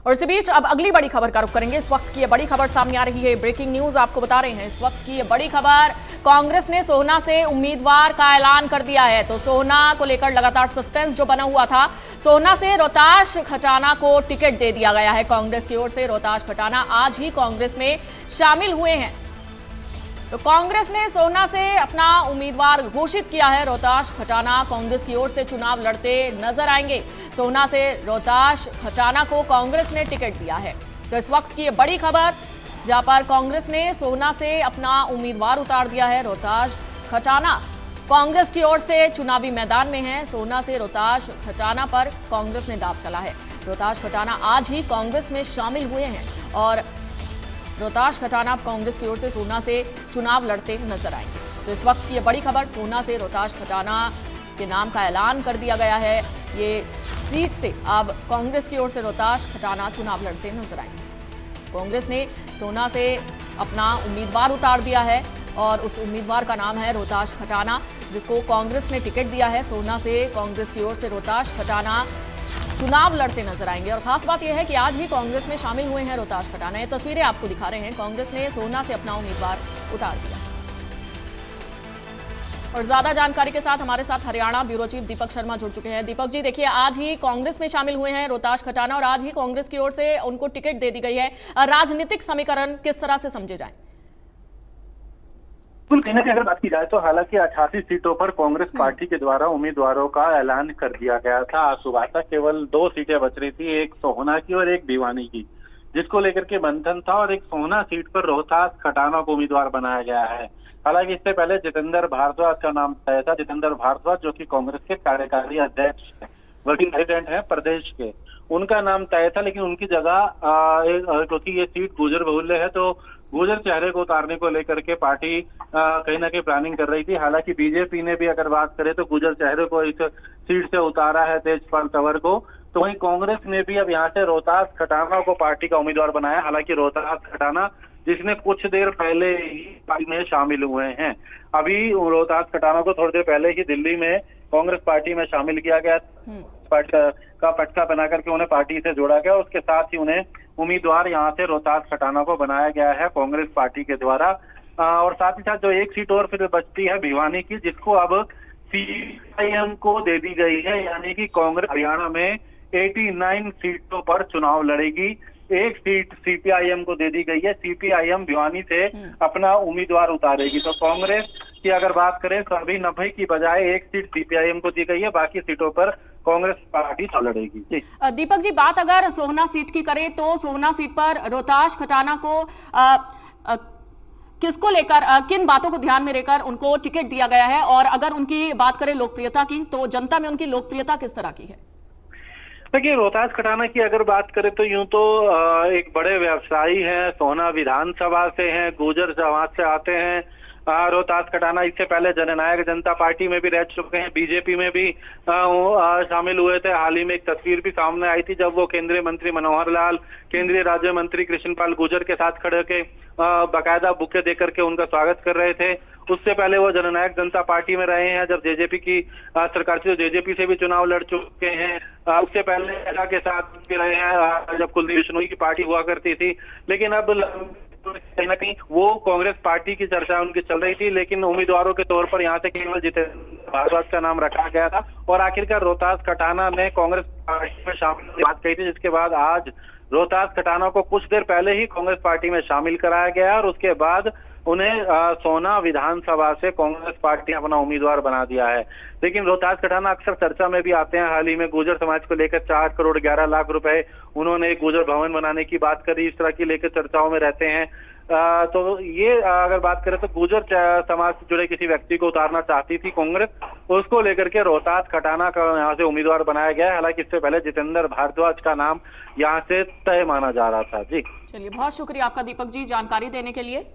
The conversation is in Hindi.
और इसी बीच अब अगली बड़ी खबर का रुख करेंगे। इस वक्त की ये बड़ी खबर सामने आ रही है, ब्रेकिंग न्यूज आपको बता रहे हैं। इस वक्त की ये बड़ी खबर, कांग्रेस ने सोहना से उम्मीदवार का ऐलान कर दिया है। तो सोहना को लेकर लगातार सस्पेंस जो बना हुआ था, सोहना से रोहताश खटाना को टिकट दे दिया गया है कांग्रेस की ओर से। रोहताश खटाना आज ही कांग्रेस में शामिल हुए हैं। तो कांग्रेस ने सोहना से अपना उम्मीदवार घोषित किया है। रोहताश खटाना कांग्रेस की ओर से चुनाव लड़ते नजर आएंगे। सोहना से रोहताश खटाना को कांग्रेस ने टिकट दिया है। तो इस वक्त की ये बड़ी खबर, जहां पर कांग्रेस ने सोहना से अपना उम्मीदवार उतार दिया है। रोहताश खटाना कांग्रेस की ओर से चुनावी मैदान में है। सोहना से रोहताश खटाना पर कांग्रेस ने दांव चला है। रोहताश खटाना आज ही कांग्रेस में शामिल हुए हैं और रोहताश खटाना कांग्रेस की ओर से सोहना से चुनाव लड़ते नजर आएंगे। तो इस वक्त की ये बड़ी खबर, सोहना से रोहताश खटाना के नाम का ऐलान कर दिया गया है। ये सीट से अब कांग्रेस की ओर से रोहताश खटाना चुनाव लड़ते नजर आएंगे। कांग्रेस ने सोहना से अपना उम्मीदवार उतार दिया है और उस उम्मीदवार का नाम है रोहताश खटाना, जिसको कांग्रेस ने टिकट दिया है। सोहना से कांग्रेस की ओर से रोहताश खटाना चुनाव लड़ते नजर आएंगे। और खास बात यह है कि आज ही कांग्रेस में शामिल हुए हैं रोहताश खटाना। ये तस्वीरें आपको दिखा रहे हैं, कांग्रेस ने सोहना से अपना उम्मीदवार उतार दिया। और ज्यादा जानकारी के साथ हमारे साथ हरियाणा ब्यूरो चीफ दीपक शर्मा जुड़ चुके हैं। दीपक जी, देखिए आज ही कांग्रेस में शामिल हुए हैं रोहताश खटाना और आज ही कांग्रेस की ओर से उनको टिकट दे दी गई है। राजनीतिक समीकरण किस तरह से समझे जाए? बिल्कुल, कहीं ना कहीं अगर बात की जाए तो हालांकि 88 सीटों पर कांग्रेस पार्टी के द्वारा उम्मीदवारों का ऐलान कर दिया गया था। आज सुबह तक केवल 2 सीटें बच रही थी, एक सोहना की और एक भिवानी की, जिसको लेकर के मंथन था। और एक सोहना सीट पर रोहताश खटाना को उम्मीदवार बनाया गया है। हालांकि इससे पहले जितेंद्र भारद्वाज का नाम तय था। जितेंद्र भारद्वाज जो कि कांग्रेस के कार्यकारी अध्यक्ष है, वर्किंग प्रेसिडेंट है प्रदेश के, उनका नाम तय था। लेकिन उनकी जगह क्योंकि ये सीट गुर्जर बहुल्य है, तो गुर्जर चेहरे को उतारने को लेकर के पार्टी कहीं ना कहीं प्लानिंग कर रही थी। हालांकि बीजेपी ने भी अगर बात करें तो गुर्जर चेहरे को इस सीट से उतारा है, तेजपाल तंवर को। तो वहीं कांग्रेस ने भी अब यहाँ से रोहताश खटाना को पार्टी का उम्मीदवार बनाया। हालांकि रोहताश खटाना जिसने कुछ देर पहले ही पार्टी में शामिल हुए हैं, अभी रोहताश खटाना को थोड़ी देर पहले ही दिल्ली में कांग्रेस पार्टी में शामिल किया गया। पार्टी का पटका बना करके उन्हें पार्टी से जोड़ा गया। उसके साथ ही उन्हें उम्मीदवार यहाँ से रोहताश खटाना को बनाया गया है कांग्रेस पार्टी के द्वारा। और साथ ही साथ जो एक सीट और फिर बचती है भिवानी की, जिसको अब सीपीआईएम को दे दी गई है। यानी कि कांग्रेस हरियाणा में 89 सीटों पर चुनाव लड़ेगी। एक सीट सीपीआईएम को दे दी गई है। सीपीआईएम भिवानी से अपना उम्मीदवार उतारेगी। तो कांग्रेस की अगर बात करें तो अभी 90 की बजाय एक सीट सीपीआईएम को दी गई है, बाकी सीटों पर कांग्रेस पार्टी लड़ेगी। जी दीपक जी, बात अगर सोहना सीट की करें तो सोहना सीट पर रोहताश खटाना को किसको लेकर, किन बातों को ध्यान में लेकर उनको टिकट दिया गया है? और अगर उनकी बात करें लोकप्रियता की, तो जनता में उनकी लोकप्रियता किस तरह की है? देखिए, रोहताश खटाना की अगर बात करें तो यूं तो एक बड़े व्यवसायी हैं, सोहना विधानसभा से हैं, गुर्जर समाज से आते हैं। रोहताश खटाना इससे पहले जननायक जनता पार्टी में भी रह चुके हैं, बीजेपी में भी शामिल हुए थे। हाल ही में एक तस्वीर भी सामने आई थी जब वो केंद्रीय मंत्री मनोहर लाल, केंद्रीय राज्य मंत्री कृष्णपाल गुर्जर के साथ खड़े के बाकायदा बुके देकर के उनका स्वागत कर रहे थे। उससे पहले वो जननायक जनता पार्टी में रहे हैं जब जेजेपी की सरकार थी, तो जेजेपी से भी चुनाव लड़ चुके हैं। उससे पहले एडा के साथ भी रहे हैं जब कुलदीप बिश्नोई की पार्टी हुआ करती थी। लेकिन अब कहीं ना कहीं वो कांग्रेस पार्टी की चर्चा उनकी चल रही थी, लेकिन उम्मीदवारों के तौर पर यहाँ से केवल जितेंद्र भारद्वाज का नाम रखा गया था। और आखिरकार रोहताश खटाना ने कांग्रेस पार्टी में शामिल होने की बात कही थी, जिसके बाद आज रोहताश खटाना को कुछ देर पहले ही कांग्रेस पार्टी में शामिल कराया गया और उसके बाद उन्हें सोहना विधानसभा से कांग्रेस पार्टी ने अपना उम्मीदवार बना दिया है। लेकिन रोहताश खटाना अक्सर चर्चा में भी आते हैं। हाल ही में गुर्जर समाज को लेकर 4 करोड़ 11 लाख रुपए उन्होंने एक गुर्जर भवन बनाने की बात करी, इस तरह की लेकर चर्चाओं में रहते हैं। तो ये अगर बात करें तो गुर्जर समाज से जुड़े किसी व्यक्ति को उतारना चाहती थी कांग्रेस, उसको लेकर के रोहताश खटाना का यहाँ से उम्मीदवार बनाया गया है। हालांकि इससे पहले जितेंद्र भारद्वाज का नाम यहाँ से तय माना जा रहा था। जी चलिए, बहुत शुक्रिया आपका दीपक जी जानकारी देने के लिए।